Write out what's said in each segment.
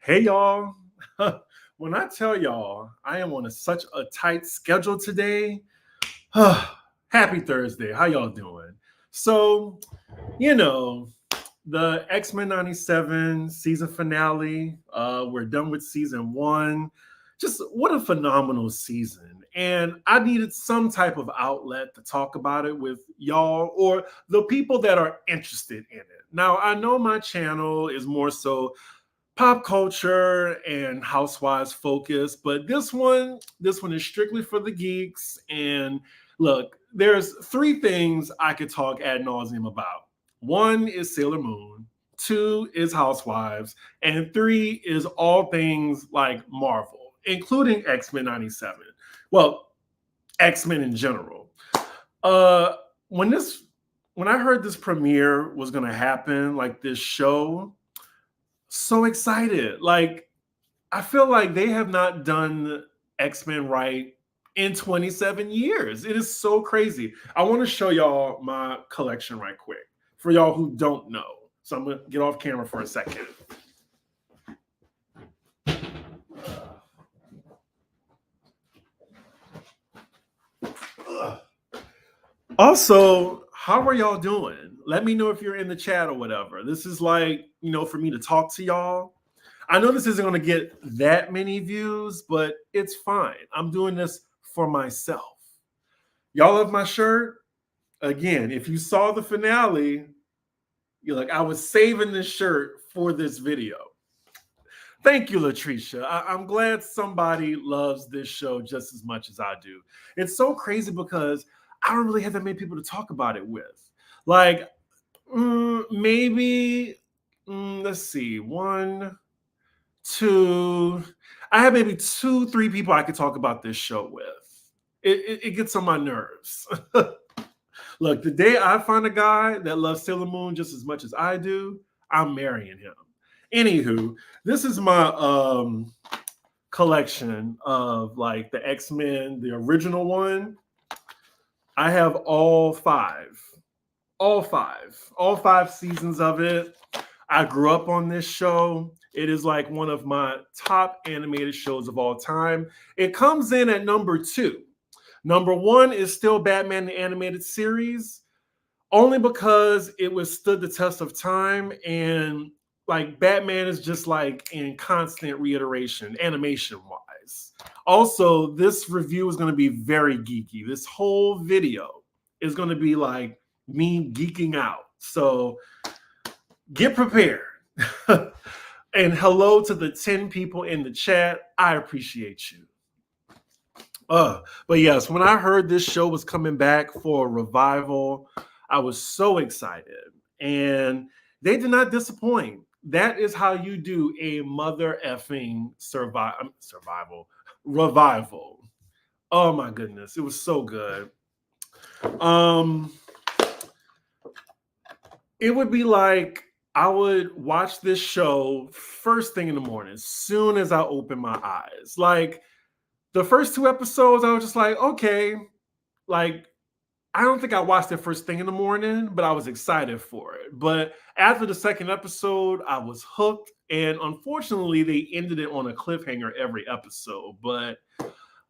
Hey y'all. When I tell y'all I am on such a tight schedule today, happy Thursday. How y'all doing? So, you know, the X-Men 97 season finale, we're done with season 1. Just what a phenomenal season. And I needed some type of outlet to talk about it with y'all or the people that are interested in it. Now, I know my channel is more so pop culture and housewives focus, but this one is strictly for the geeks. And look, there's three things I could talk ad nauseum about. One is Sailor Moon, two is housewives, and three is all things like Marvel, including X-Men 97. Well, X-Men in general. uh when this when I heard this premiere was going to happen, like this show, so excited. Like, I feel like they have not done X-Men right in 27 years. It is so crazy. I want to show y'all my collection right quick for y'all who don't know. So I'm going to get off camera for a second. Also, how are y'all doing? Let me know if you're in the chat or whatever. This is like, for me to talk to y'all. I know this isn't going to get that many views, but it's fine. I'm doing this for myself. Y'all love my shirt? Again, if you saw the finale, you're like, I was saving this shirt for this video. Thank you, Latricia. I'm glad somebody loves this show just as much as I do. It's so crazy because I don't really have that many people to talk about it with. Like, maybe, let's see, one, two. I have maybe 2-3 people I could talk about this show with. It gets on my nerves. Look, the day I find a guy that loves Sailor Moon just as much as I do, I'm marrying him. Anywho, this is my collection of like the X-Men, the original one. I have all five seasons of it. I grew up on this show. It is like one of my top animated shows of all time. It comes in at number 2. Number 1 is still Batman the Animated Series, only because it withstood the test of time, and like Batman is just like in constant reiteration, animation wise. Also, this review is going to be very geeky. This whole video is going to be like me geeking out. So get prepared. And hello to the 10 people in the chat. I appreciate you. But yes, when I heard this show was coming back for a revival, I was so excited. And they did not disappoint. That is how you do a mother effing revival. Oh my goodness, it was so good. It would be like I would watch this show first thing in the morning, as soon as I open my eyes. Like, the first 2 episodes, I was just like, okay. Like, I don't think I watched it first thing in the morning, but I was excited for it. But after the second episode, I was hooked. And unfortunately, they ended it on a cliffhanger every episode. But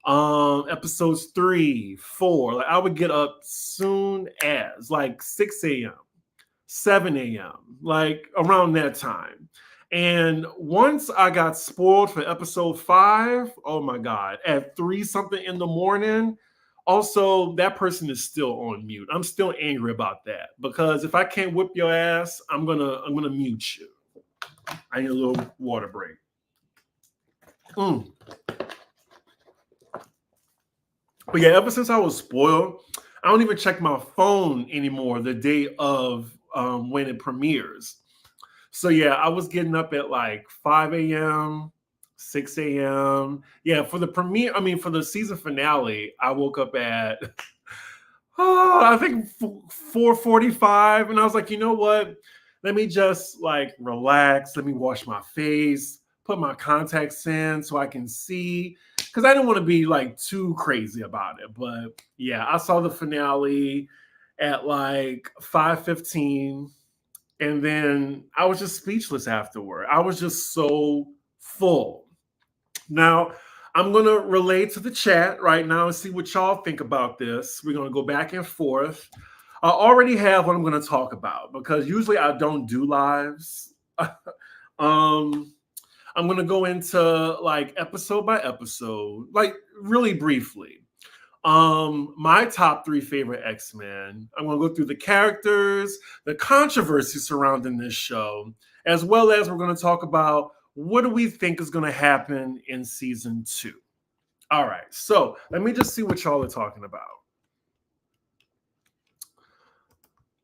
episodes 3, 4, like I would get up soon as like 6 a.m., 7 a.m., like around that time. And once I got spoiled for episode 5, oh my God, at 3 something in the morning. Also, that person is still on mute. I'm still angry about that because if I can't whip your ass, I'm gonna mute you. I need a little water break. But yeah, ever since I was spoiled, I don't even check my phone anymore the day of when it premieres. So yeah, I was getting up at like 5 a.m., 6 a.m. Yeah, for the premiere, for the season finale, I woke up at I think 4:45, and I was like, you know what? Let me just like relax. Let me wash my face, put my contacts in so I can see, because I didn't want to be like too crazy about it. But yeah, I saw the finale at like 5:15. And then I was just speechless afterward. I was just so full. Now, I'm going to relate to the chat right now and see what y'all think about this. We're going to go back and forth. I already have what I'm going to talk about because usually I don't do lives. um, I'm going to go into like episode by episode, like really briefly. My top 3 favorite X-Men. I'm going to go through the characters, the controversy surrounding this show, as well as we're going to talk about what do we think is going to happen in season 2. All right, so let me just see what y'all are talking about.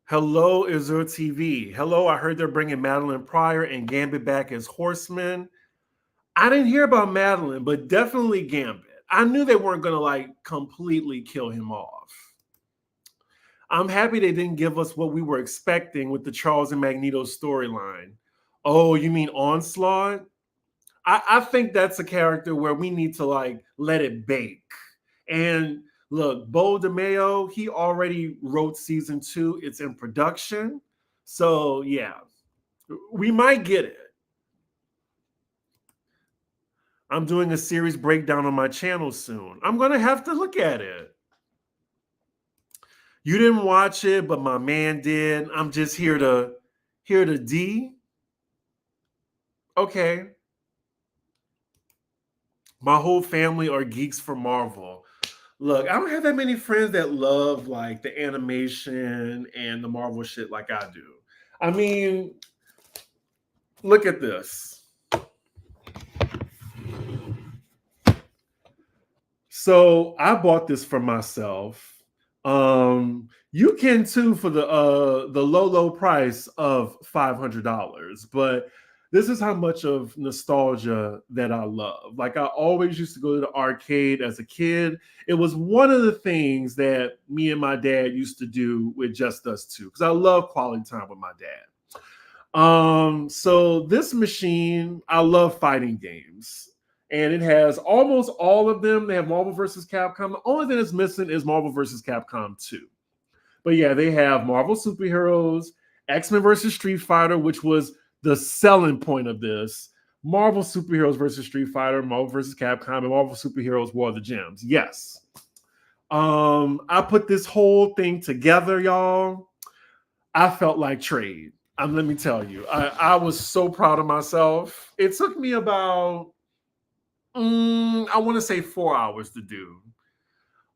Hello, Azure TV. Hello, I heard they're bringing Madeline Pryor and Gambit back as Horsemen. I didn't hear about Madeline, but definitely Gambit. I knew they weren't going to like completely kill him off. I'm happy they didn't give us what we were expecting with the Charles and Magneto storyline. Oh, you mean Onslaught? I think that's a character where we need to like let it bake. And look, Bo DeMeo, he already wrote season 2. It's in production. So yeah, we might get it. I'm doing a series breakdown on my channel soon. I'm going to have to look at it. You didn't watch it, but my man did. I'm just here to D. Okay. My whole family are geeks for Marvel. Look, I don't have that many friends that love like the animation and the Marvel shit like I do. I mean, look at this. So I bought this for myself. You can too for the low price of $500, but this is how much of nostalgia that I love. Like I always used to go to the arcade as a kid. It was one of the things that me and my dad used to do with just us two because I love quality time with my dad. So this machine, I love fighting games. And it has almost all of them. They have Marvel vs. Capcom. The only thing that's missing is Marvel vs. Capcom 2. But yeah, they have Marvel superheroes, X-Men versus Street Fighter, which was the selling point of this. Marvel superheroes versus Street Fighter, Marvel versus Capcom, and Marvel superheroes War of the Gems. Yes. I put this whole thing together, y'all. I felt like trade. Let me tell you, I was so proud of myself. It took me about I want to say 4 hours to do.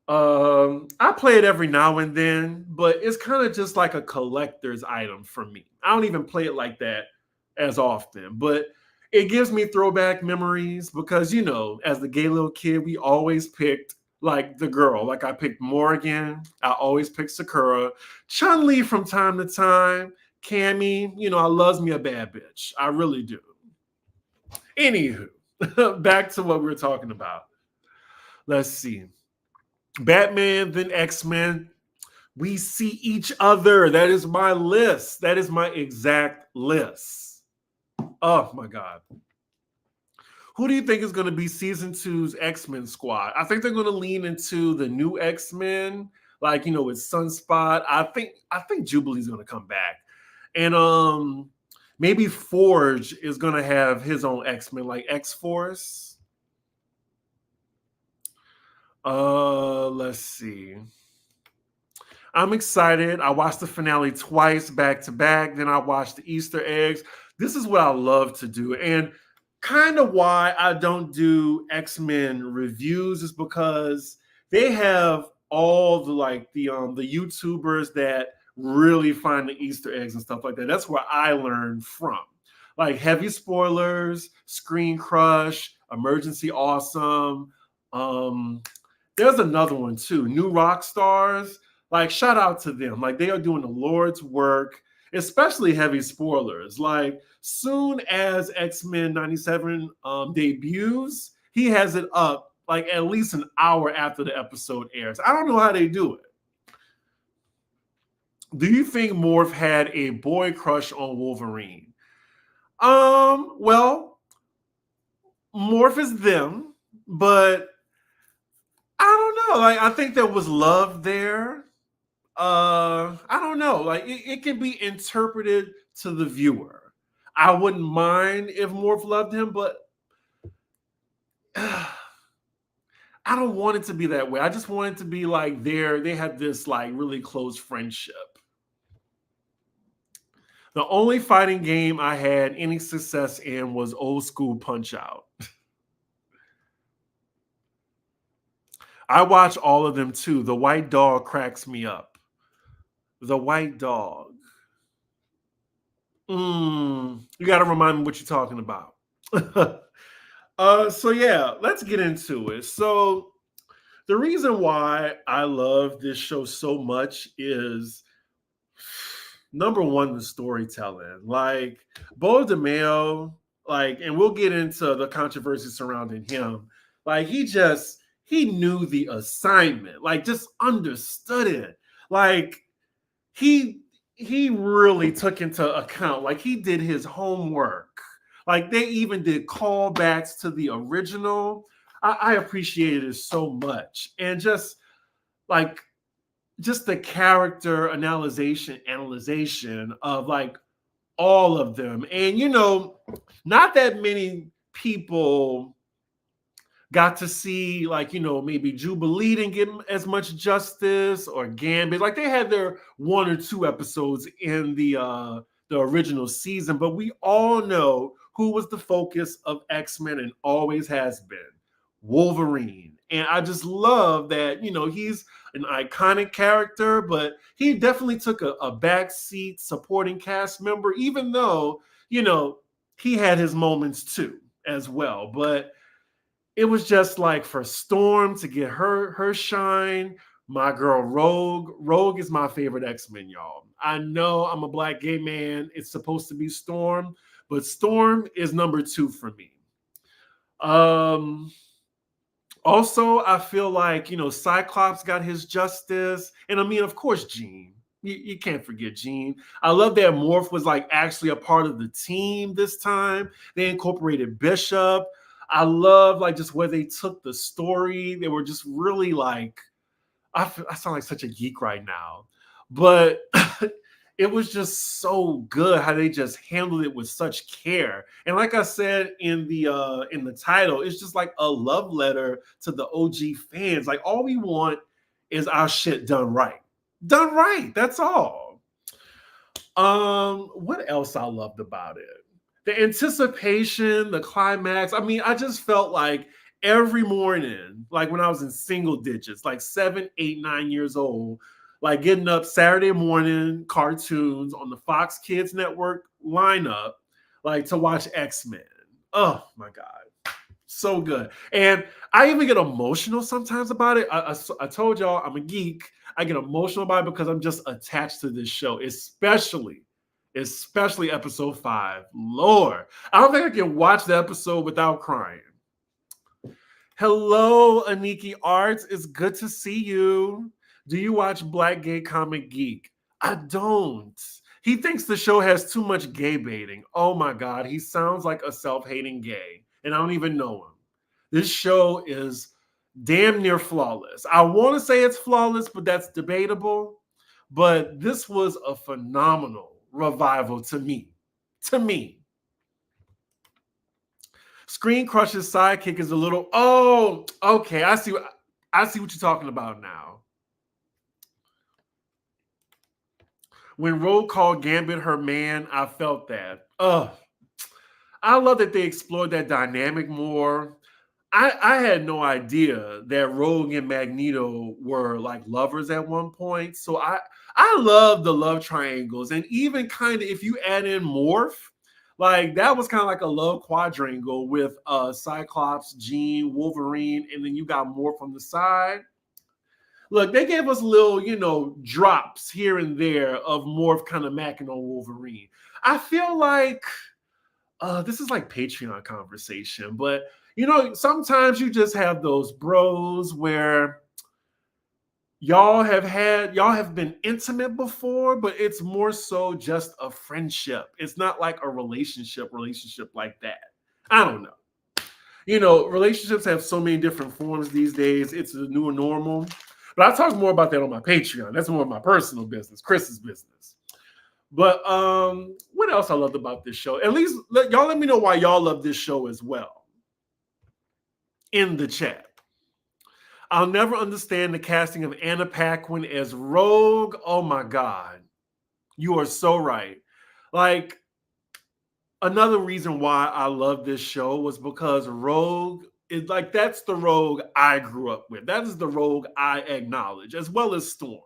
I play it every now and then, but it's kind of just like a collector's item for me. I don't even play it like that as often, but it gives me throwback memories because, you know, as the gay little kid, we always picked like the girl. Like I picked Morgan. I always picked Sakura. Chun-Li from time to time. Cammy, you know, I loves me a bad bitch. I really do. Anywho. Back to what we were talking about. Let's see. Batman, then X-Men. We see each other. That is my list. That is my exact list. Oh my God. Who do you think is going to be season 2's X-Men squad? I think they're going to lean into the new X-Men, like, you know, with Sunspot. I think Jubilee's going to come back. And maybe Forge is going to have his own X-Men, like X-Force. Let's see. I'm excited. I watched the finale twice back to back. Then I watched the Easter eggs. This is what I love to do. And kind of why I don't do X-Men reviews is because they have all the like the YouTubers that really find the Easter eggs and stuff like that. That's where I learned from. Like Heavy Spoilers, Screen Crush, Emergency Awesome. There's another one too, New Rock Stars. Like, shout out to them. Like, they are doing the Lord's work, especially Heavy Spoilers. Like, soon as X-Men 97 debuts, he has it up like at least an hour after the episode airs. I don't know how they do it. Do you think Morph had a boy crush on Wolverine? Well, Morph is them, but I don't know. Like, I think there was love there. I don't know. Like, it can be interpreted to the viewer. I wouldn't mind if Morph loved him, but I don't want it to be that way. I just want it to be like they had this like really close friendship. The only fighting game I had any success in was old school Punch Out. I watch all of them too. The white dog cracks me up. The white dog. You got to remind me what you're talking about. So yeah, let's get into it. So the reason why I love this show so much is number one, the storytelling. Like Bo DeMeo, like, and we'll get into the controversy surrounding him. Like he knew the assignment, like just understood it. Like he he really took into account, like he did his homework. Like they even did callbacks to the original. I appreciated it so much. And like just the character analyzation of like all of them. And not that many people got to see, like, maybe Jubilee didn't get as much justice, or Gambit. Like they had their one or two episodes in the original season, but we all know who was the focus of X-Men and always has been: Wolverine. And I just love that, he's an iconic character, but he definitely took a backseat supporting cast member, even though, he had his moments too as well. But it was just like for Storm to get her shine. My girl Rogue. Rogue is my favorite X-Men, y'all. I know I'm a black gay man. It's supposed to be Storm, but Storm is number 2 for me. Also, I feel like, Cyclops got his justice. And I mean, of course, Jean. You can't forget Jean. I love that Morph was like actually a part of the team this time. They incorporated Bishop. I love like just where they took the story. They were just really like, I sound like such a geek right now, but it was just so good how they just handled it with such care. And like I said in the title, it's just like a love letter to the OG fans. Like all we want is our shit done right. Done right. That's all. What else I loved about it? The anticipation, the climax. I mean, I just felt like every morning, like when I was in single digits, like 7, 8, 9 years old, like getting up Saturday morning cartoons on the Fox Kids Network lineup, like to watch X-Men. Oh my God. So good. And I even get emotional sometimes about it. I told y'all I'm a geek. I get emotional about it because I'm just attached to this show, especially episode 5. Lord, I don't think I can watch the episode without crying. Hello, Aniki Arts. It's good to see you. Do you watch Black Gay Comic Geek? I don't. He thinks the show has too much gay baiting. Oh my God, he sounds like a self-hating gay, and I don't even know him. This show is damn near flawless. I want to say it's flawless, but that's debatable. But this was a phenomenal revival to me. To me. Screen Crush's sidekick is a little. Oh, okay. I see what you're talking about now. When Rogue called Gambit her man, I felt that. I love that they explored that dynamic more. I had no idea that Rogue and Magneto were like lovers at one point. So I love the love triangles, and even kind of if you add in Morph, like that was kind of like a love quadrangle with Cyclops, Jean, Wolverine, and then you got Morph from the side. Look, they gave us little, drops here and there of Morph kind of macking on Wolverine. I feel like this is like Patreon conversation, but sometimes you just have those bros where y'all have been intimate before, but it's more so just a friendship. It's not like a relationship like that. I don't know. Relationships have so many different forms these days. It's the new normal. But I'll talk more about that on my Patreon. That's more of my personal business, Chris's business. But what else I loved about this show? At least y'all let me know why y'all love this show as well. in the chat. I'll never understand the casting of Anna Paquin as Rogue. Oh my God. You are so right. Like, another reason why I love this show was because Rogue is like, that's the Rogue I grew up with. That is the Rogue I acknowledge, as well as Storm.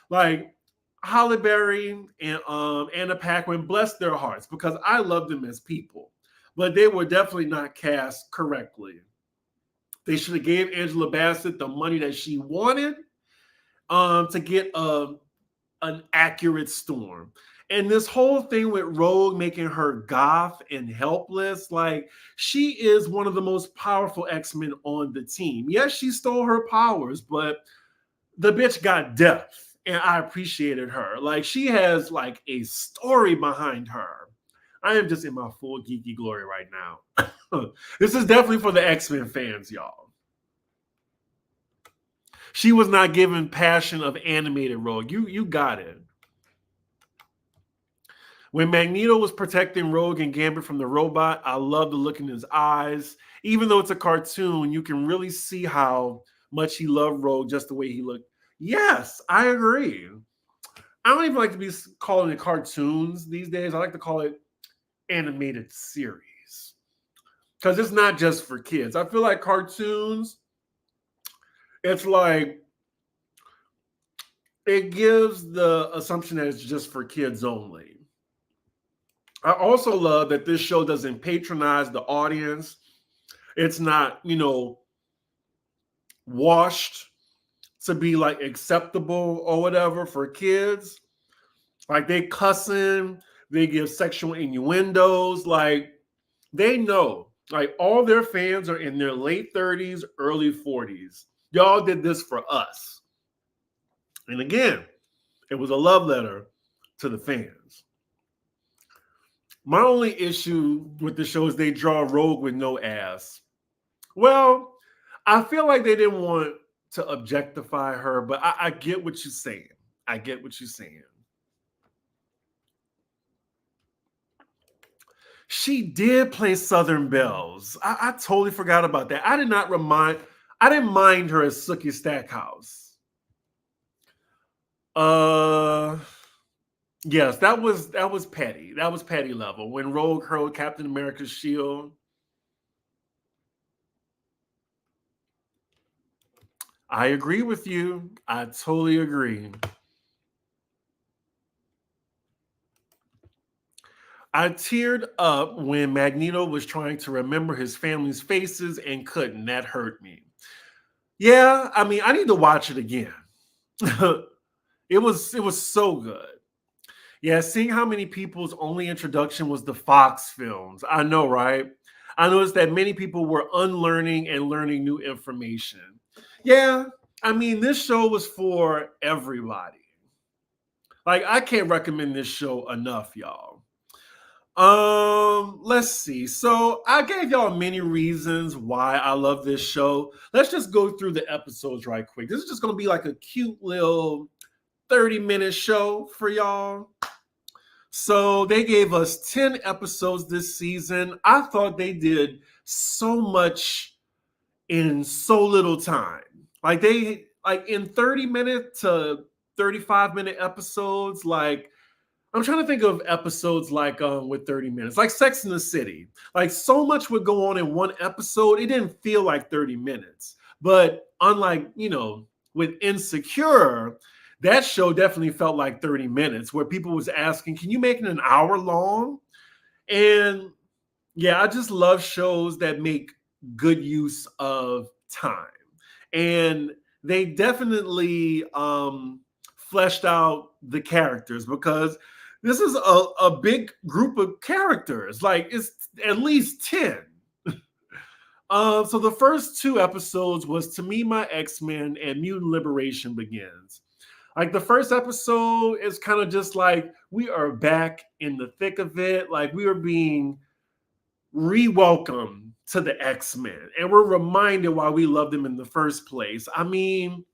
Like, Halle Berry and Anna Paquin, bless their hearts, because I love them as people, but they were definitely not cast correctly. They should have gave Angela Bassett the money that she wanted to get an accurate Storm. And this whole thing with Rogue making her goth and helpless, like, she is one of the most powerful X-Men on the team. Yes, she stole her powers, but the bitch got depth, and I appreciated her. Like, she has like a story behind her. I am just in my full geeky glory right now. This is definitely for the X-Men fans, y'all. She was not given passion of animated Rogue. You got it. When Magneto was protecting Rogue and Gambit from the robot, I love the look in his eyes. Even though it's a cartoon, you can really see how much he loved Rogue just the way he looked. Yes, I agree. I don't even like to be calling it cartoons these days. I like to call it animated series, because it's not just for kids. I feel like cartoons, it's like, it gives the assumption that it's just for kids only. I also love that this show doesn't patronize the audience. It's not, washed to be like acceptable or whatever for kids. Like, they cussing, they give sexual innuendos. Like, they know, like, all their fans are in their late 30s, early 40s. Y'all did this for us. And again, it was a love letter to the fans. My only issue with the show is they draw Rogue with no ass. Well, I feel like they didn't want to objectify her, but I get what you're saying. I get what you're saying. She did play Southern Bells. I totally forgot about that. I didn't mind her as Sookie Stackhouse. Yes, that was petty. That was petty level. When Rogue hurled Captain America's shield. I agree with you. I totally agree. I teared up when Magneto was trying to remember his family's faces and couldn't. That hurt me. Yeah, I mean, I need to watch it again. It was so good. Yeah, seeing how many people's only introduction was the Fox films. I know, right? I noticed that many people were unlearning and learning new information. Yeah, I mean, this show was for everybody. Like, I can't recommend this show enough, y'all. Let's see. So I gave y'all many reasons why I love this show. Let's just go through the episodes right quick. This is just going to be like a cute little 30-minute show for y'all. So they gave us 10 episodes this season. I thought they did so much in so little time. Like, they, like, in 30-minute to 35-minute episodes, like, I'm trying to think of episodes like with 30 minutes, like Sex in the City. Like, so much would go on in one episode. It didn't feel like 30 minutes. But unlike, with Insecure, that show definitely felt like 30 minutes, where people was asking, can you make it an hour long? And yeah, I just love shows that make good use of time. And they definitely fleshed out the characters, because this is a big group of characters. Like, it's at least 10. So the first 2 episodes was To Me, My X-Men and Mutant Liberation Begins. Like, the first episode is kind of just like, we are back in the thick of it. Like, we are being re-welcomed to the X-Men, and we're reminded why we loved them in the first place. I mean,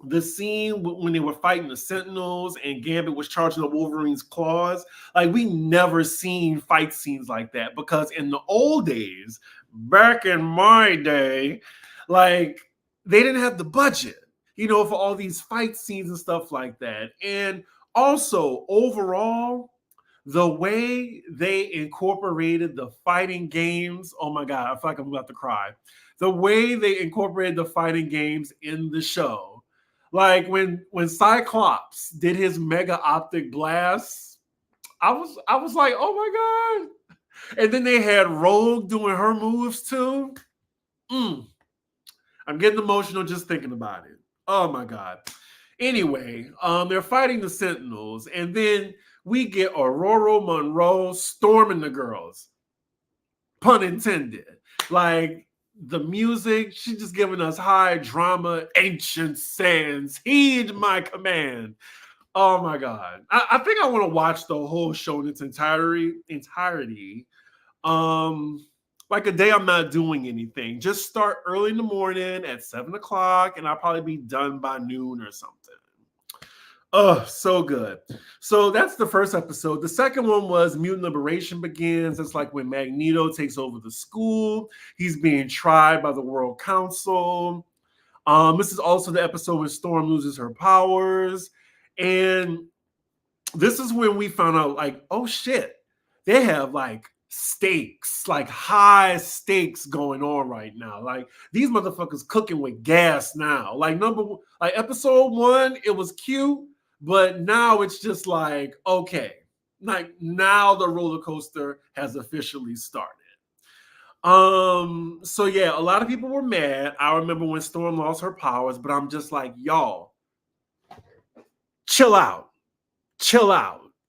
the scene when they were fighting the Sentinels and Gambit was charging up Wolverine's claws, like we never seen fight scenes like that, because in the old days, back in my day, like they didn't have the budget, for all these fight scenes and stuff like that. And also overall, the way they incorporated the fighting games, oh my God, I feel like I'm about to cry. The way they incorporated the fighting games in the show. Like when Cyclops did his mega optic blast, I was like, oh my God. And then they had Rogue doing her moves too. I'm getting emotional just thinking about it. Oh my God. Anyway, they're fighting the Sentinels, and then we get Aurora Monroe storming the girls. Pun intended. Like the music, she's just giving us high drama, ancient sands, heed my command. Oh my God. I think I want to watch the whole show in its entirety. Like a day I'm not doing anything. Just start early in the morning at 7:00, and I'll probably be done by noon or something. Oh, so good. So that's the first episode. The second one was Mutant Liberation Begins. It's like when Magneto takes over the school. He's being tried by the World Council. This is also the episode when Storm loses her powers. And this is when we found out, like, oh shit, they have like stakes, like high stakes going on right now. Like these motherfuckers cooking with gas now. Like episode 1, it was cute. But now it's just like, okay, like now the roller coaster has officially started. So yeah, a lot of people were mad. I remember when Storm lost her powers, but I'm just like, y'all, chill out.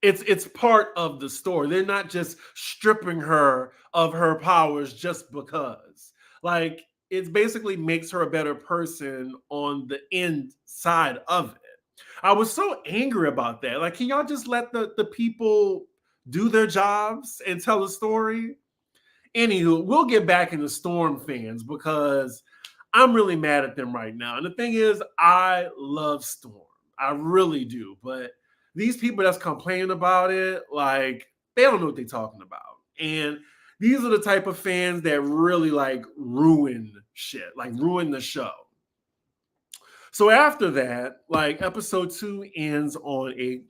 It's part of the story. They're not just stripping her of her powers just because. Like, it basically makes her a better person on the inside of it. I was so angry about that. Like, can y'all just let the people do their jobs and tell a story? Anywho, we'll get back into Storm fans because I'm really mad at them right now. And the thing is, I love Storm. I really do. But these people that's complaining about it, like, they don't know what they're talking about. And these are the type of fans that really like ruin shit, like ruin the show. So after that, like episode 2 ends on a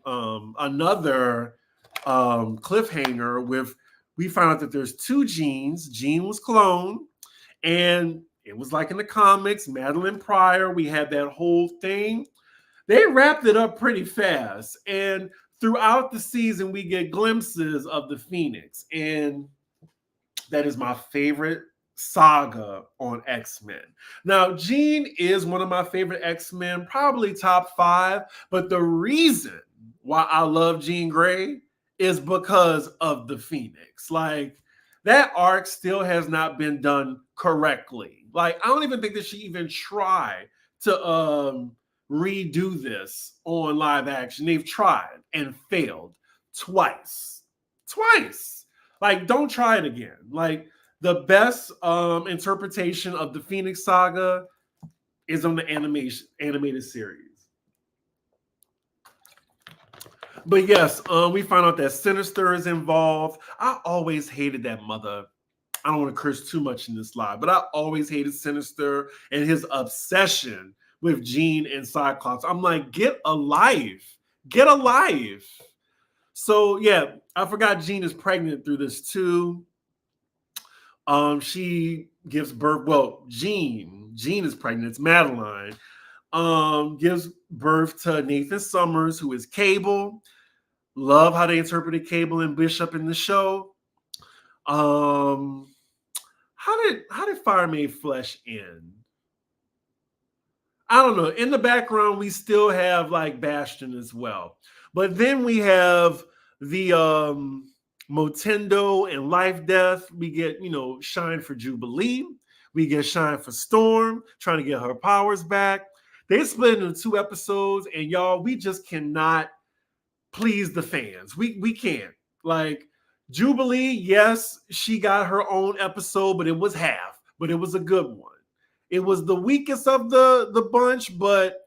another cliffhanger with, we found out that there's 2 Jeans. Jean was cloned, and it was like in the comics, Madeline Pryor. We had that whole thing. They wrapped it up pretty fast, and throughout the season, we get glimpses of the Phoenix, and that is my favorite saga on X-Men. Now, Jean is one of my favorite X-Men, probably top 5, but the reason why I love Jean Grey is because of the Phoenix. Like, that arc still has not been done correctly. Like, I don't even think that she even tried to redo this on live action. They've tried and failed twice. Like, don't try it again. Like, the best interpretation of the Phoenix Saga is on the animated series. But yes, we found out that Sinister is involved. I always hated that mother. I don't want to curse too much in this live, but I always hated Sinister and his obsession with Jean and Cyclops. I'm like, get a life. So yeah, I forgot Jean is pregnant through this too. She gives birth. Well, Jean is pregnant. It's Madeline. Gives birth to Nathan Summers, who is Cable. Love how they interpreted Cable and Bishop in the show. How did Fire Made Flesh end? I don't know. In the background, we still have like Bastion as well. But then we have the Motendo and Life Death. We get, Shine for Jubilee. We get Shine for Storm, trying to get her powers back. They split into 2 episodes, and y'all, we just cannot please the fans. We can't. Like, Jubilee, yes, she got her own episode, but it was half. But it was a good one. It was the weakest of the bunch, but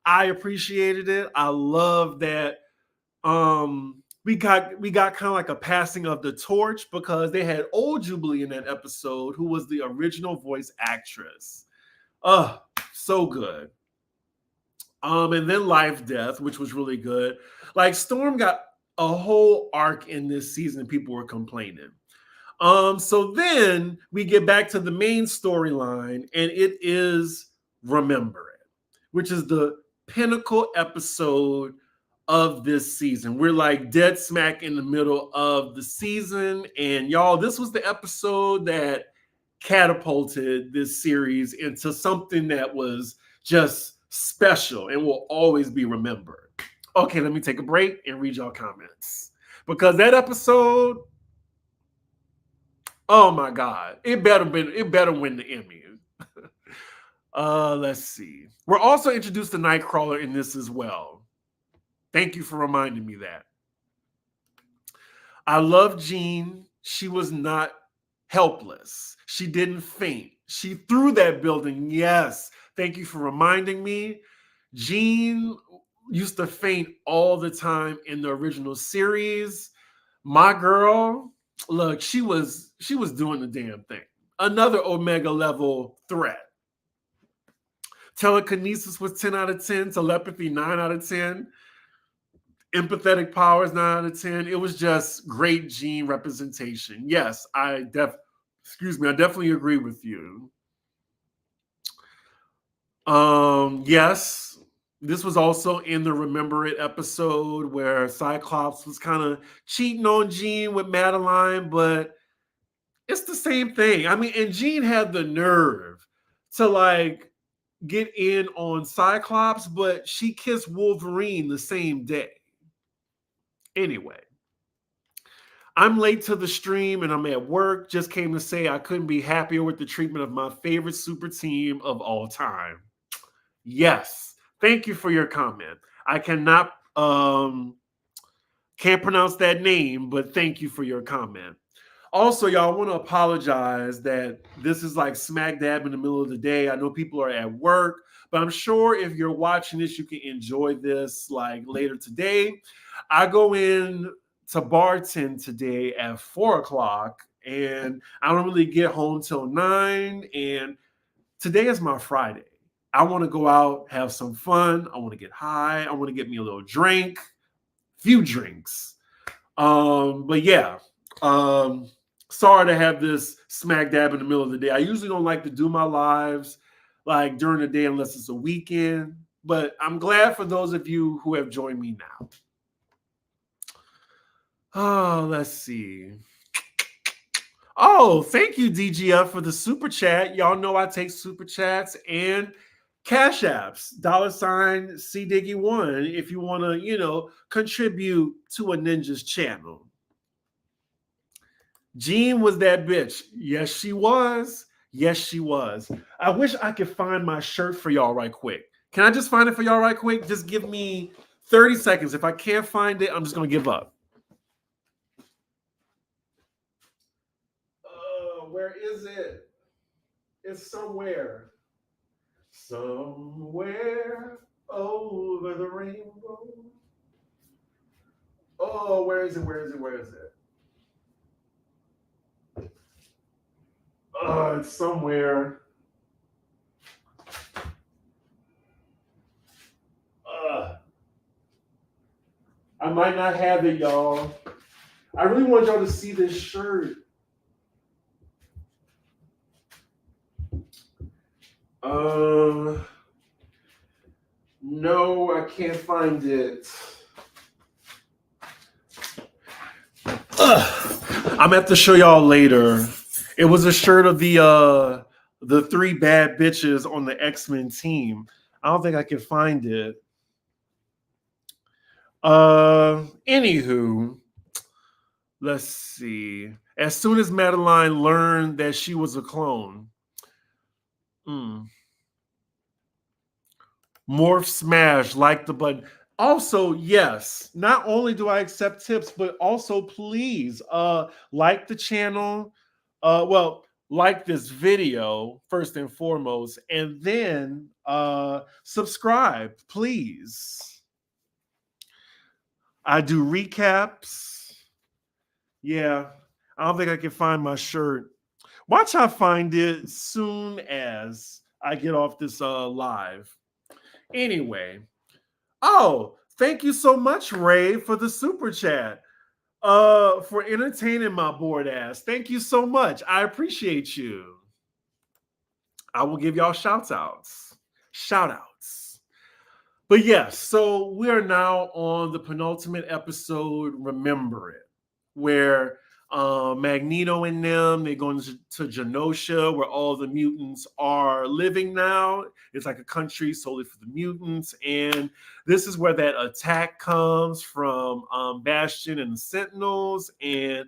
I appreciated it. I love that we got kind of like a passing of the torch because they had old Jubilee in that episode, who was the original voice actress. So good. And then Life Death, which was really good. Like Storm got a whole arc in this season, and people were complaining. So then we get back to the main storyline, and it is Remember It, which is the pinnacle episode of this season. We're like dead smack in the middle of the season, and y'all, this was the episode that catapulted this series into something that was just special and will always be remembered. Okay, let me take a break and read y'all comments, because that episode, oh my God, it better win the Emmy. Let's see. We're also introduced to Nightcrawler in this as well. Thank you for reminding me that. I love Jean. She was not helpless. She didn't faint. She threw that building. Yes. Thank you for reminding me. Jean used to faint all the time in the original series. My girl, look, she was doing the damn thing. Another Omega level threat. Telekinesis was 10 out of 10. Telepathy, 9 out of 10. Empathetic powers, 9 out of 10. It was just great Jean representation. Yes, I definitely agree with you. Yes, this was also in the Remember It episode where Cyclops was kind of cheating on Jean with Madeline, but it's the same thing. I mean, and Jean had the nerve to like get in on Cyclops, but she kissed Wolverine the same day. Anyway, I'm late to the stream and I'm at work. Just came to say I couldn't be happier with the treatment of my favorite super team of all time. Yes. Thank you for your comment. I can't pronounce that name, but thank you for your comment. Also, y'all, I want to apologize that this is like smack dab in the middle of the day. I know people are at work, but I'm sure if you're watching this, you can enjoy this like later today. I go in to bartend today at 4 o'clock, and I don't really get home till 9. And today is my Friday. I want to go out, have some fun. I want to get high. I want to get me a little drink, few drinks. But yeah, sorry to have this smack dab in the middle of the day. I usually don't like to do my lives like during the day unless it's a weekend, but I'm glad for those of you who have joined me now. Oh, let's see. Oh, thank you, DGF, for the super chat. Y'all know I take super chats and Cash Apps, $CDiggy1, if you want to, contribute to a ninja's channel. Jean was that bitch. Yes, she was. Yes, she was. I wish I could find my shirt for y'all right quick. Can I just find it for y'all right quick? Just give me 30 seconds. If I can't find it, I'm just going to give up. Where is it? It's somewhere. Somewhere over the rainbow. Oh, where is it? Where is it? Where is it? It's somewhere. I might not have it, y'all. I really want y'all to see this shirt. No, I can't find it. I'm gonna have to show y'all later. It was a shirt of the 3 bad bitches on the X-Men team. I don't think I can find it. Anywho, let's see. As soon as Madeline learned that she was a clone, Morph Smash, like the button. Also, yes, not only do I accept tips, but also please like the channel. Well, like this video first and foremost, and then subscribe, please. I do recaps. Yeah, I don't think I can find my shirt. Watch I find it soon as I get off this live. Anyway, oh, thank you so much, Ray, for the super chat. For entertaining my bored ass. Thank you so much. I appreciate you. I will give y'all shout outs. Shout outs. But yes, so we are now on the penultimate episode, Remember It, where Magneto and them, they're going to Genosha, where all the mutants are living now. It's like a country solely for the mutants. And this is where that attack comes from Bastion and the Sentinels, and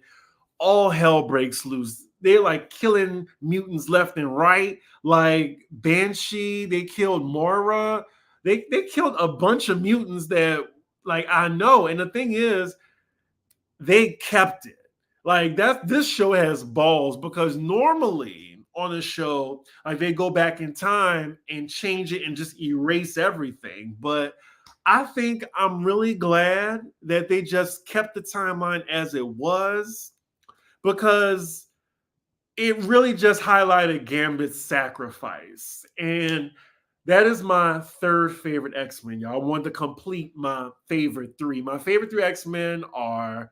all hell breaks loose. They're like killing mutants left and right. Like Banshee, they killed Moira. They killed a bunch of mutants that, like, I know. And the thing is, they kept it. Like that, this show has balls, because normally on a show, like, they go back in time and change it and just erase everything. But I think I'm really glad that they just kept the timeline as it was, because it really just highlighted Gambit's sacrifice. And that is my third favorite X-Men, y'all. I wanted to complete my favorite three. My favorite three X-Men are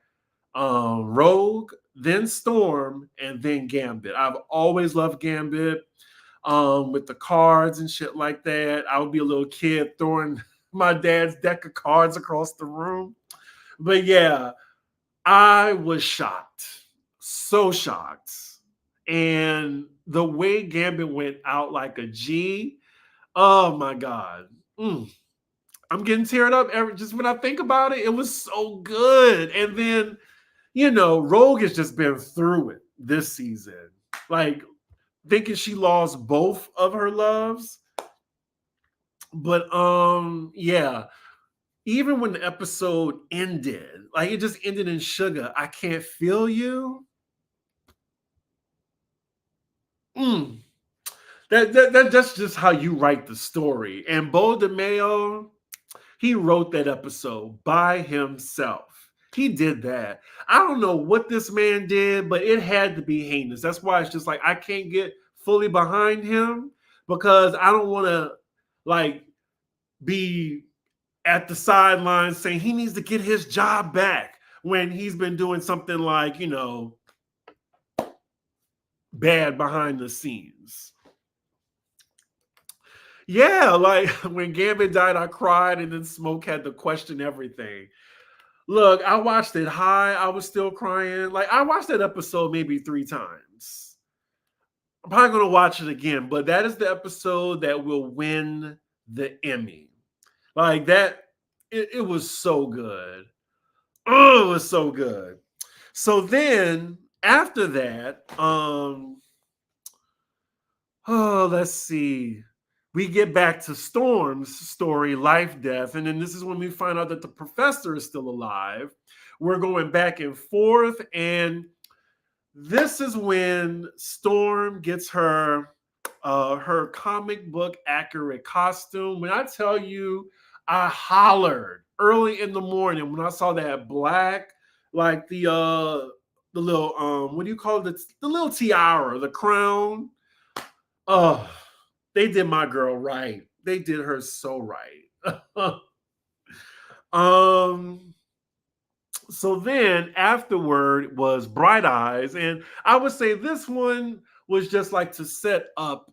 Rogue, then Storm, and then Gambit. I've always loved Gambit with the cards and shit like that. I would be a little kid throwing my dad's deck of cards across the room. But yeah, I was shocked. So shocked. And the way Gambit went out like a G, oh my God. I'm getting teared up just when I think about it. It was so good. And then, Rogue has just been through it this season. Like, thinking she lost both of her loves. But yeah. Even when the episode ended, like, it just ended in sugar. I can't feel you. That's just how you write the story. And Bo DeMayo, he wrote that episode by himself. He did that. I don't know what this man did, but it had to be heinous. That's why it's just like, I can't get fully behind him, because I don't want to, like, be at the sidelines saying he needs to get his job back when he's been doing something like, bad behind the scenes. Yeah, like when Gambit died, I cried, and then Smoke had to question everything. Look, I watched it high. I was still crying. Like, I watched that episode maybe 3 times. I'm probably going to watch it again, but that is the episode that will win the Emmy. Like that, it was so good. Oh, it was so good. So then after that, let's see. We get back to Storm's story, Life, Death. And then this is when we find out that the professor is still alive. We're going back and forth. And this is when Storm gets her comic book accurate costume. When I tell you, I hollered early in the morning when I saw that black, like the little what do you call it? The little tiara, the crown. Oh, they did my girl right. They did her so right. So then afterward was Bright Eyes, and I would say this one was just like to set up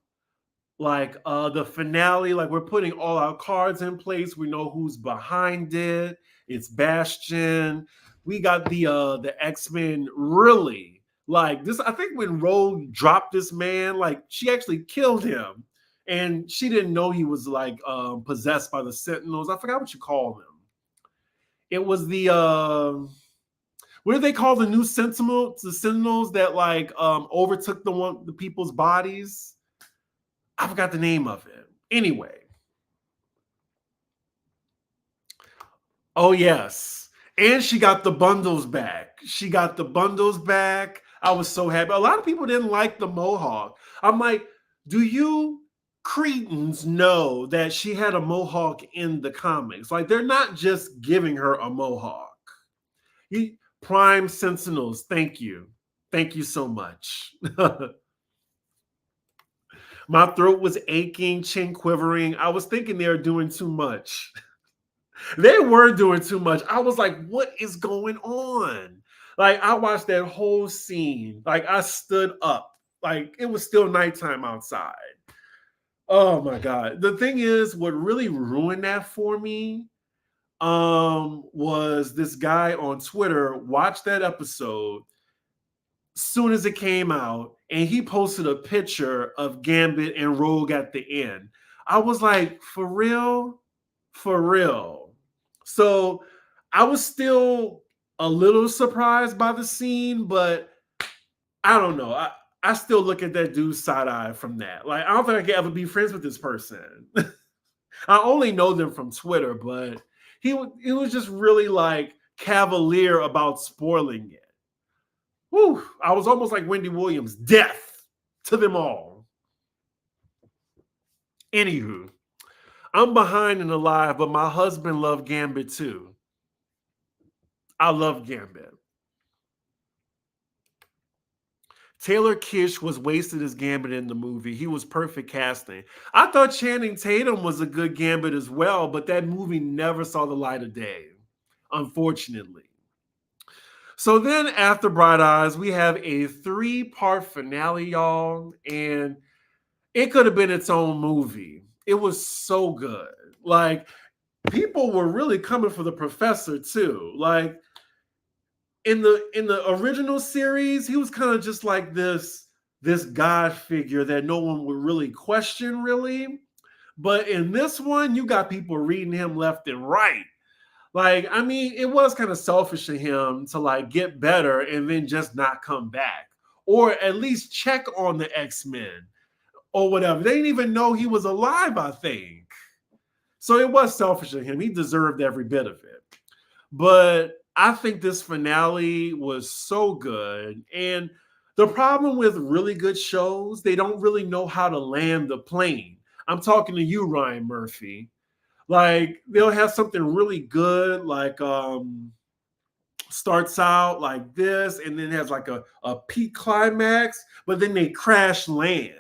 like the finale. Like, we're putting all our cards in place. We know who's behind it. It's Bastion. We got the X-Men really like this. I think when Rogue dropped this man, like, she actually killed him, and she didn't know he was like possessed by the Sentinels. I forgot what you call them. It was the what do they call the new Sentinels? The Sentinels that like overtook the people's bodies. I forgot the name of it. Anyway. Oh yes. And she got the bundles back. She got the bundles back. I was so happy. A lot of people didn't like the mohawk. I'm like, do you cretins know that she had a mohawk in the comics? Like, they're not just giving her a mohawk. Prime Sentinels, thank you. Thank you so much. My throat was aching, chin quivering. I was thinking they were doing too much. They were doing too much. I was like, what is going on? Like, I watched that whole scene. Like, I stood up. Like, it was still nighttime outside. Oh my God. The thing is, what really ruined that for me was this guy on Twitter watched that episode soon as it came out, and he posted a picture of Gambit and Rogue at the end. I was like, for real? For real. So I was still a little surprised by the scene, but I don't know. I still look at that dude side eye from that. Like, I don't think I could ever be friends with this person. I only know them from Twitter, but he was just really like cavalier about spoiling it. Whew, I was almost like Wendy Williams. Death to them all. Anywho, I'm behind in the live, but my husband loved Gambit too. I love Gambit. Taylor Kitsch was wasted as Gambit in the movie. He was perfect casting. I thought Channing Tatum was a good Gambit as well, but that movie never saw the light of day, unfortunately. So then after Bright Eyes, we have a 3-part finale, y'all, and it could have been its own movie. It was so good. Like, people were really coming for the professor too. Like, in the original series, he was kind of just like this god figure that no one would really question, really. But in this one, you got people reading him left and right. Like, I mean, it was kind of selfish of him to like get better and then just not come back, or at least check on the X-Men or whatever. They didn't even know he was alive, I think. So it was selfish of him. He deserved every bit of it. But I think this finale was so good. And the problem with really good shows, they don't really know how to land the plane. I'm talking to you, Ryan Murphy. Like, they'll have something really good, like starts out like this and then has like a peak climax, but then they crash land.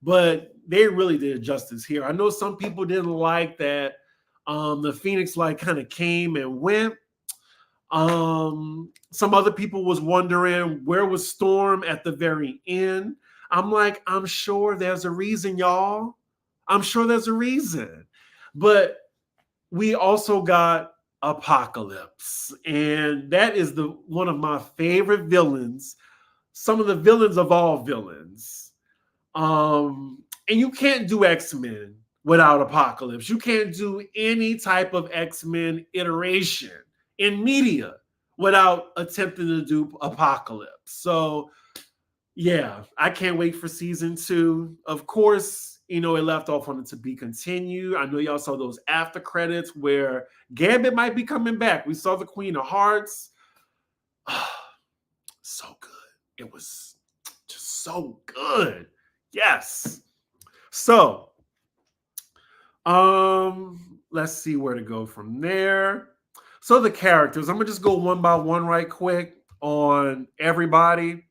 But they really did justice here. I know some people didn't like that the Phoenix Light kind of came and went. Some other people was wondering where was Storm at the very end. I'm like, I'm sure there's a reason, y'all. I'm sure there's a reason. But we also got Apocalypse, and that is the one of my favorite villains. Some of the villains of all villains. And you can't do X-Men without Apocalypse. You can't do any type of X-Men iteration in media without attempting to do Apocalypse. So yeah, I can't wait for season 2. Of course, it left off on it to be continued. I know y'all saw those after credits where Gambit might be coming back. We saw the Queen of Hearts. So good. It was just so good. Yes. So, let's see where to go from there. So the characters, I'm gonna just go one by one right quick on everybody.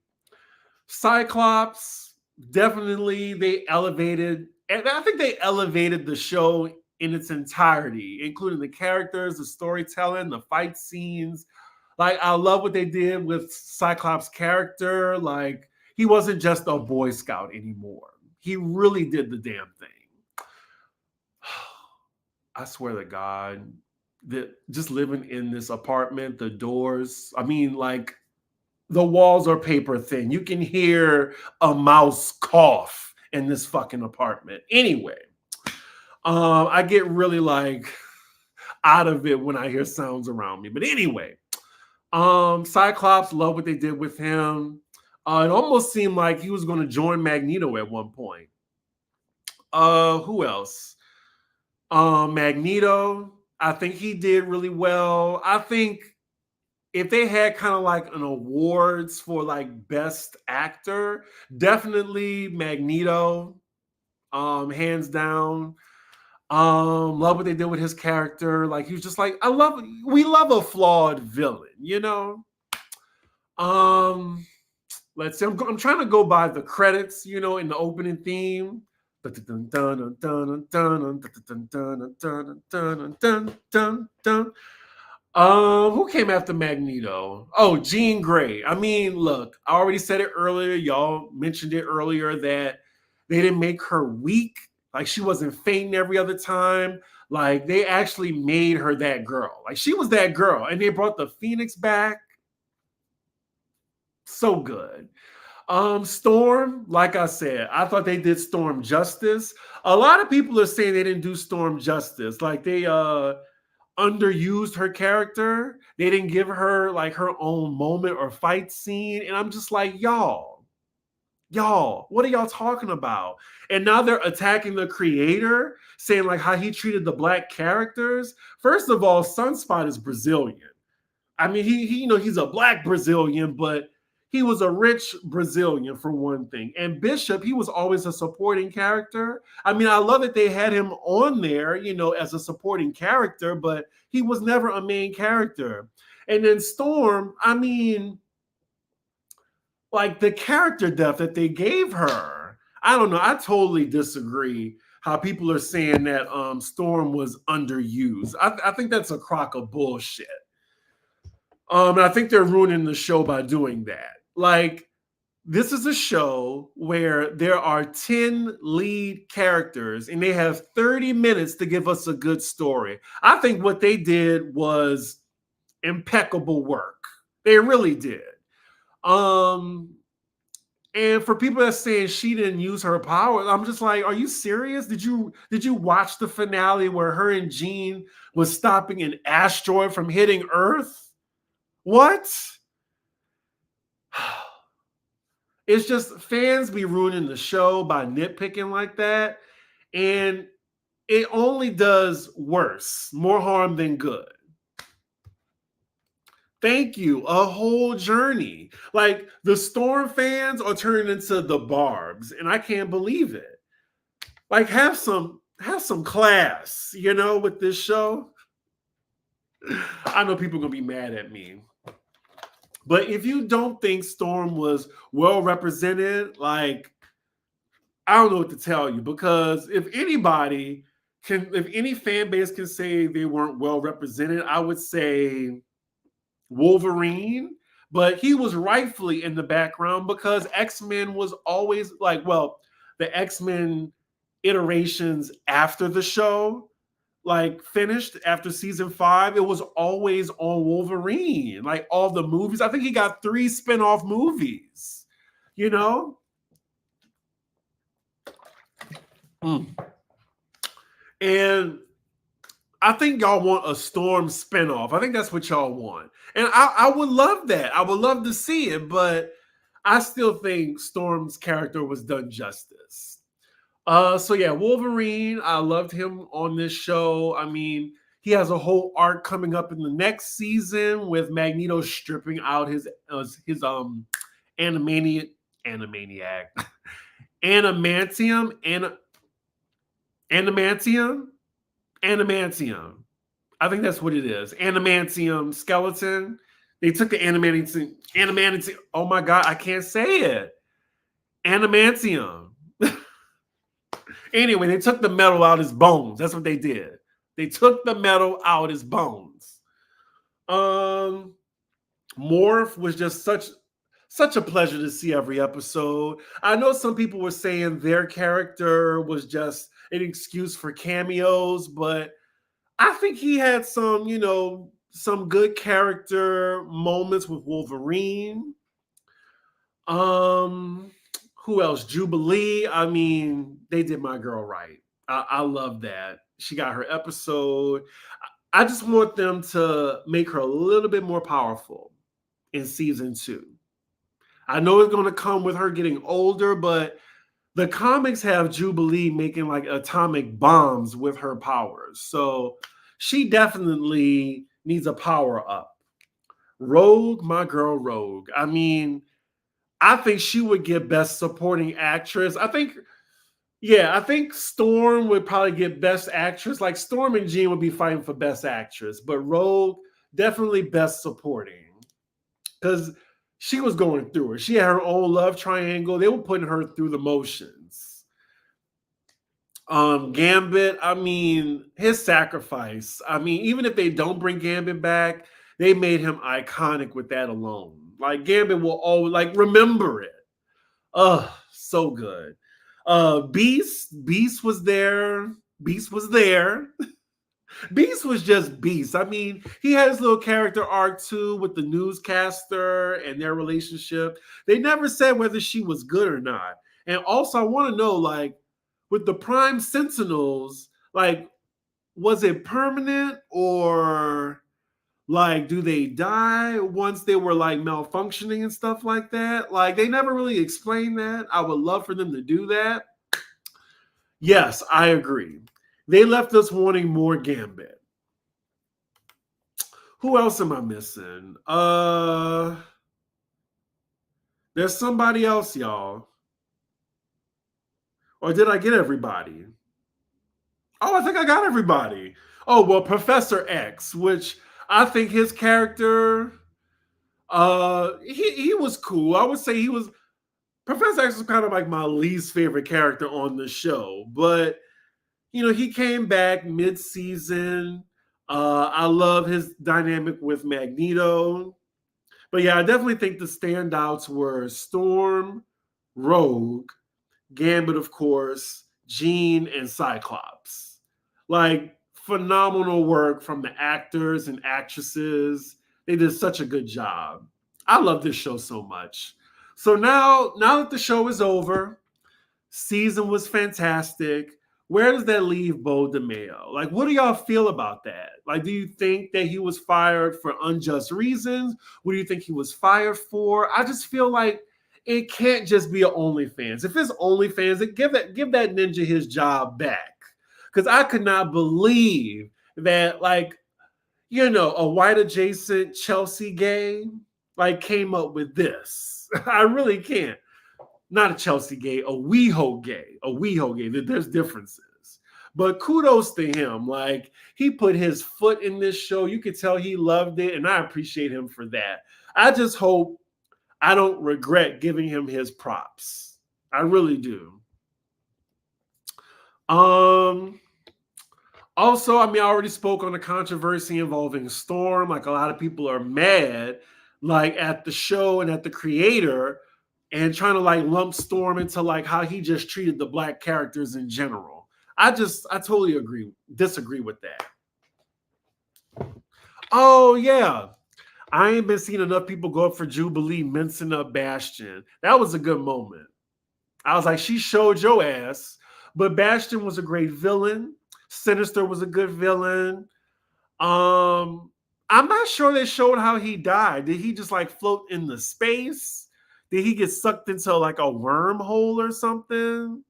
Cyclops, definitely they elevated, and I think they elevated the show in its entirety, including the characters, the storytelling, the fight scenes. Like, I love what they did with Cyclops' character. Like, he wasn't just a Boy Scout anymore. He really did the damn thing. I swear to God, that just living in this apartment, the doors, I mean, like, the walls are paper thin. You can hear a mouse cough in this fucking apartment. Anyway, I get really like out of it when I hear sounds around me. But anyway, Cyclops, love what they did with him. It almost seemed like he was going to join Magneto at one point. Who else? Magneto, I think he did really well. I think if they had kind of like an awards for like best actor, definitely Magneto, hands down. Love what they did with his character. Like he was just like, we love a flawed villain, you know. Um, let's see. I'm trying to go by the credits, you know, in the opening theme. Who came after Magneto? Oh, Jean Grey. I mean, look, I already said it earlier. Y'all mentioned it earlier that they didn't make her weak. Like she wasn't fainting every other time. Like they actually made her that girl. Like she was that girl. And they brought the Phoenix back. So good. Storm, like I said, I thought they did Storm justice. A lot of people are saying they didn't do Storm justice. Like they underused her character. They didn't give her like her own moment or fight scene. And I'm just like, y'all, what are y'all talking about? And now they're attacking the creator, saying like how he treated the black characters. First of all, Sunspot is Brazilian. I mean, he you know, he's a black Brazilian, but he was a rich Brazilian for one thing. And Bishop, he was always a supporting character. I mean, I love that they had him on there, you know, as a supporting character, but he was never a main character. And then Storm, I mean, like the character depth that they gave her, I don't know. I totally disagree how people are saying that Storm was underused. I think that's a crock of bullshit. And I think they're ruining the show by doing that. Like, this is a show where there are 10 lead characters and they have 30 minutes to give us a good story. I think what they did was impeccable work. They really did. And for people that saying she didn't use her power, I'm just like, are you serious? Did you watch the finale where her and Jean was stopping an asteroid from hitting Earth? What? It's just fans be ruining the show by nitpicking like that. And it only does worse, more harm than good. Thank you. A whole journey. Like the Storm fans are turning into the Barbs, and I can't believe it. Like have some class, you know, with this show. I know people are gonna be mad at me. But if you don't think Storm was well represented, like, I don't know what to tell you, because if any fan base can say they weren't well represented, I would say Wolverine, but he was rightfully in the background because X-Men was always like, well, the X-Men iterations after the show, like finished after season 5, it was always on Wolverine. Like all the movies, I think he got 3 spin-off movies, you know? And I think y'all want a Storm spinoff. I think that's what y'all want. And I would love that. I would love to see it, but I still think Storm's character was done justice. So yeah, Wolverine, I loved him on this show. I mean, he has a whole arc coming up in the next season with Magneto stripping out his animaniac adamantium. I think that's what it is. Adamantium skeleton. They took the adamantium. Oh my God, I can't say it. Adamantium. Anyway, they took the metal out his bones. That's what they did. They took the metal out his bones. Morph was just such a pleasure to see every episode. I know some people were saying their character was just an excuse for cameos, but I think he had some, you know, some good character moments with Wolverine. Who else? Jubilee. I mean, they did my girl right. I love that. She got her episode. I just want them to make her a little bit more powerful in season 2. I know it's going to come with her getting older, but the comics have Jubilee making like atomic bombs with her powers. So she definitely needs a power up. Rogue, my girl Rogue. I mean, I think she would get Best Supporting Actress. I think Storm would probably get Best Actress. Like Storm and Jean would be fighting for Best Actress, but Rogue definitely Best Supporting because she was going through it. She had her own love triangle. They were putting her through the motions. Gambit, I mean, his sacrifice. I mean, even if they don't bring Gambit back, they made him iconic with that alone. Like Gambit will always remember it. So good. Beast was there. Beast was there. Beast was just Beast. I mean, he had his little character arc too with the newscaster and their relationship. They never said whether she was good or not. And also, I want to know, like, with the Prime Sentinels, like, was it permanent or like do they die once they were like malfunctioning and stuff like that? Like, they never really explained that. I would love for them to do that. Yes, I agree. They left us wanting more Gambit. Who else am I missing? There's somebody else, y'all. Or did I get everybody? Oh, I think I got everybody. Oh, well, Professor X, which I think his character, he was cool. I would say he was Professor X was kind of like my least favorite character on the show, but he came back mid-season. I love his dynamic with Magneto. But yeah, I definitely think the standouts were Storm, Rogue, Gambit, of course, Jean, and Cyclops. Like, phenomenal work from the actors and actresses. They did such a good job. I love this show so much. So now that the show is over, season was fantastic. Where does that leave Bo DeMeo? Like, what do y'all feel about that? Like, do you think that he was fired for unjust reasons? What do you think he was fired for? I just feel like it can't just be an OnlyFans. If it's OnlyFans, give that ninja his job back. Because I could not believe that, like, a white adjacent Chelsea gay, like, came up with this. I really can't. Not a Chelsea gay, a WeHo gay. A WeHo gay. There's differences. But kudos to him. Like, he put his foot in this show. You could tell he loved it, and I appreciate him for that. I just hope I don't regret giving him his props. I really do. Also, I mean, I already spoke on the controversy involving Storm. Like, a lot of people are mad, like, at the show and at the creator, and trying to like lump Storm into like how he just treated the black characters in general. I totally disagree with that. Oh yeah. I ain't been seeing enough people go up for Jubilee mincing up Bastion. That was a good moment. I was like, she showed your ass. But Bastion was a great villain. Sinister was a good villain. I'm not sure they showed how he died. Did he just like float in the space? Did he get sucked into like a wormhole or something?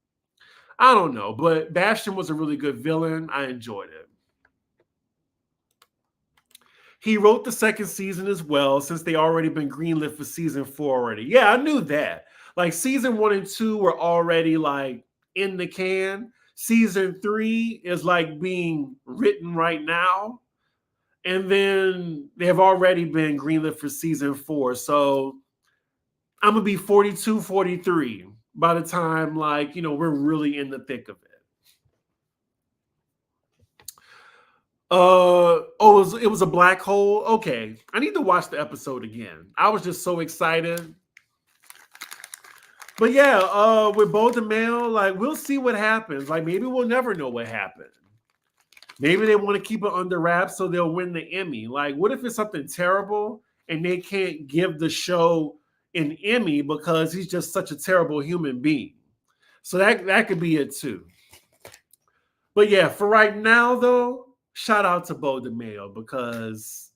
I don't know, but Bastion was a really good villain. I enjoyed it. He wrote the second season as well, since they already been greenlit for season 4 already. Yeah, I knew that. Like, season 1 and 2 were already like in the can. Season 3 is like being written right now. And then they have already been greenlit for season 4. So I'm going to be 42, 43 by the time, like, we're really in the thick of it. It was a black hole. Okay, I need to watch the episode again. I was just so excited. But yeah, with Bo DeMeo, like, we'll see what happens. Like, maybe we'll never know what happened. Maybe they want to keep it under wraps so they'll win the Emmy. Like, what if it's something terrible and they can't give the show an Emmy because he's just such a terrible human being? So that could be it too. But yeah, for right now though, shout out to Bo DeMeo, because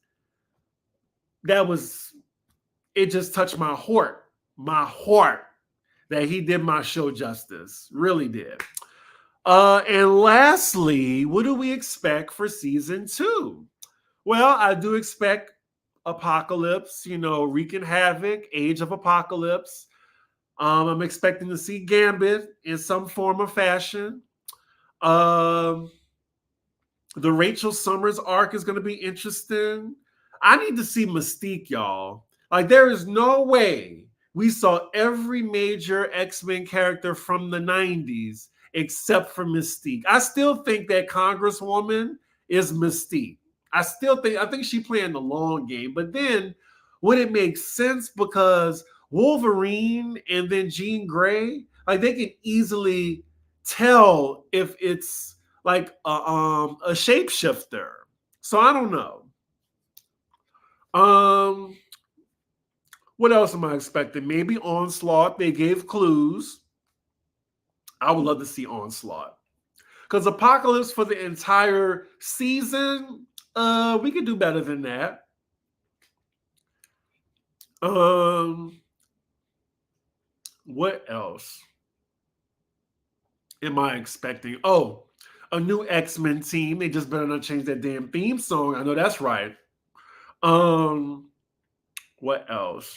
it just touched my heart that he did my show justice. Really did. And lastly, what do we expect for season 2? Well, I do expect Apocalypse, wreaking havoc, Age of Apocalypse. I'm expecting to see Gambit in some form or fashion. Um, the Rachel Summers arc is going to be interesting. I need to see Mystique, y'all. Like, there is no way we saw every major X-Men character from the 90s except for Mystique. I still think that Congresswoman is Mystique. I think she playing the long game. But then would it make sense because Wolverine and then Jean Grey, like they can easily tell if it's like a shapeshifter. So I don't know. What else am I expecting? Maybe Onslaught. They gave clues. I would love to see Onslaught. Because Apocalypse for the entire season, we could do better than that. What else am I expecting? Oh, a new X-Men team. They just better not change that damn theme song. I know that's right. What else?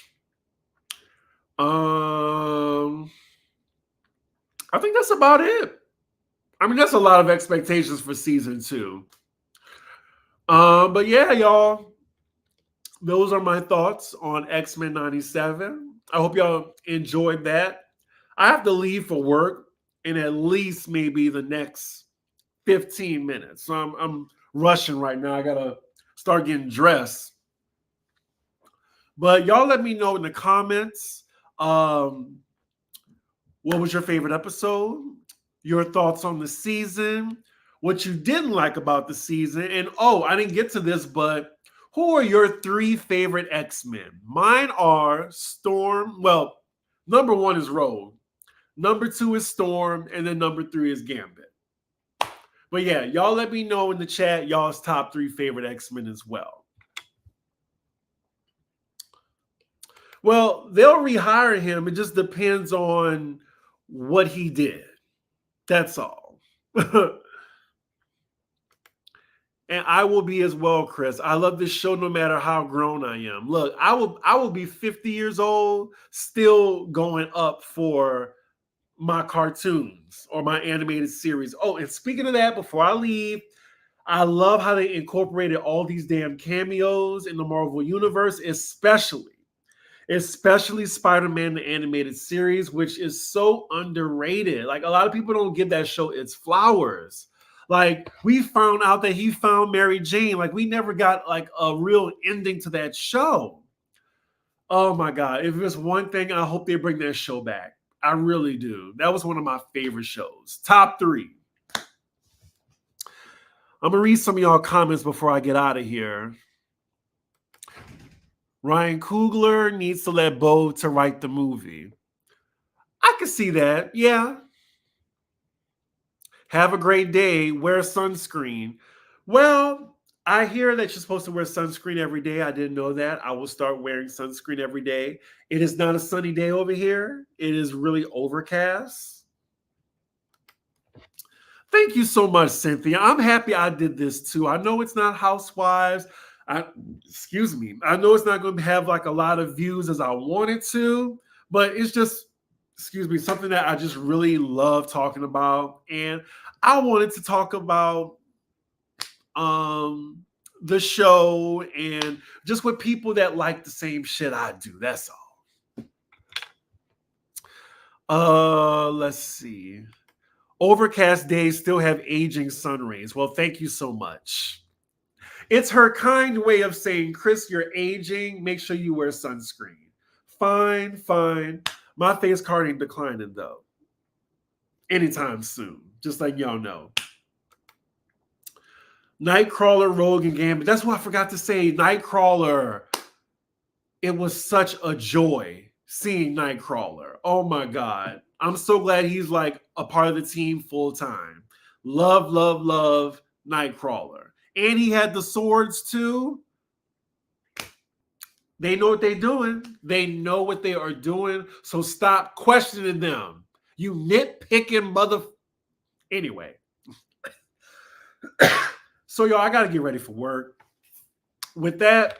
I think that's about it. I mean, that's a lot of expectations for season 2. But yeah, y'all, those are my thoughts on X-Men 97. I hope y'all enjoyed that. I have to leave for work in at least maybe the next 15 minutes. So I'm rushing right now. I gotta start getting dressed. But y'all let me know in the comments what was your favorite episode, your thoughts on the season, what you didn't like about the season, and I didn't get to this, but who are your 3 favorite X-Men? Mine are Storm. Well, number 1 is Rogue. Number 2 is Storm, and then number 3 is Gambit. But yeah, y'all let me know in the chat y'all's top 3 favorite X-Men as well. Well, they'll rehire him. It just depends on what he did. That's all. And I will be as well, Chris. I love this show no matter how grown I am. Look, I will be 50 years old, still going up for my cartoons or my animated series. Oh, and speaking of that, before I leave, I love how they incorporated all these damn cameos in the Marvel Universe, especially Spider-Man, the animated series, which is so underrated. Like, a lot of people don't give that show its flowers. Like, we found out that he found Mary Jane. Like, we never got like a real ending to that show. Oh my God. If there's one thing, I hope they bring that show back. I really do. That was one of my favorite shows. Top 3. I'm going to read some of y'all comments before I get out of here. Ryan Coogler needs to let Bo to write the movie. I can see that. Yeah. Have a great day. Wear sunscreen. Well, I hear that you're supposed to wear sunscreen every day. I didn't know that. I will start wearing sunscreen every day. It is not a sunny day over here. It is really overcast. Thank you so much, Cynthia. I'm happy I did this too. I know it's not Housewives. I know it's not going to have like a lot of views as I want it to, but it's just, something that I just really love talking about. And I wanted to talk about the show and just with people that like the same shit I do. That's all. Let's see. Overcast days still have aging sun rays. Well, thank you so much. It's her kind way of saying, Chris, you're aging. Make sure you wear sunscreen. Fine. My face card ain't declining, though. Anytime soon. Just like y'all know. Nightcrawler, Rogue, and Gambit. That's what I forgot to say. Nightcrawler. It was such a joy seeing Nightcrawler. Oh, my God. I'm so glad he's like a part of the team full time. Love Nightcrawler. And he had the swords too. They know what they're doing. They know what they are doing. So stop questioning them. You nitpicking mother. Anyway. So y'all, I got to get ready for work. With that,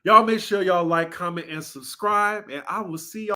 Y'all make sure y'all like, comment, and subscribe, and I will see y'all.